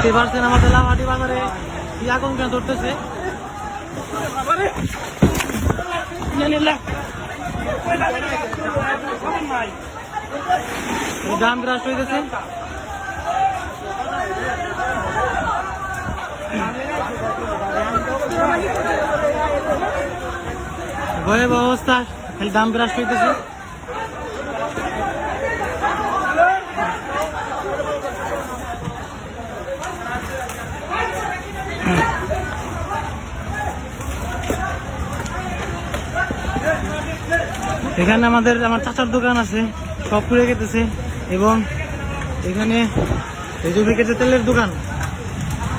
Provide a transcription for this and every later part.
দেখতে পাচ্ছেন আমাদের লালহাটি বাজারে কি আগুন কেন ধরতেছে। গ্রাম গ্রাস হইতেছে। ভয়াবহ অবস্থা, খালি দাম গ্রাস হইতেছে। এখানে আমার চাচার দোকান আছে, সব পুড়ে গেছে। এবং এখানে এই যে বিকেটে তেলের দোকান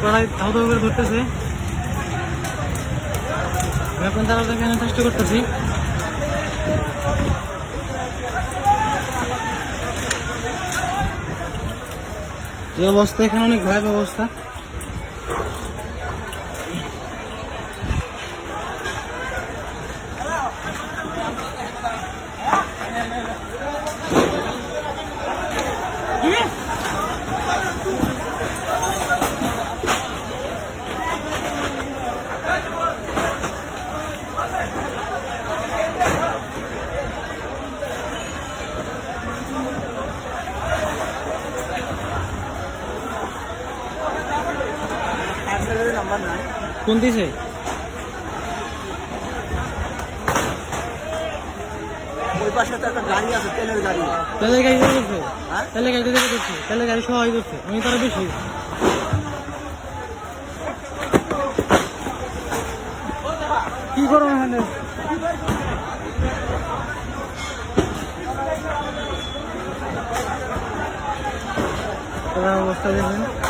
প্রায় ধাউ ধাউ করে ধরতেছে। এখন তারা এখানে চেষ্টা করতেছি। যে অবস্থা এখানে অনেক ভয়াবহ অবস্থা। কোন দিছে ওই পাশে তো একটা গাড়ি আছে, তেলের গাড়ি। তেলের গাড়ি করছে, তেলের গাড়ি দেখে করছে, তেলের গাড়ি সবাই করছে। আমি তারা বেশি কি করো এখানে অবস্থা দেখেন।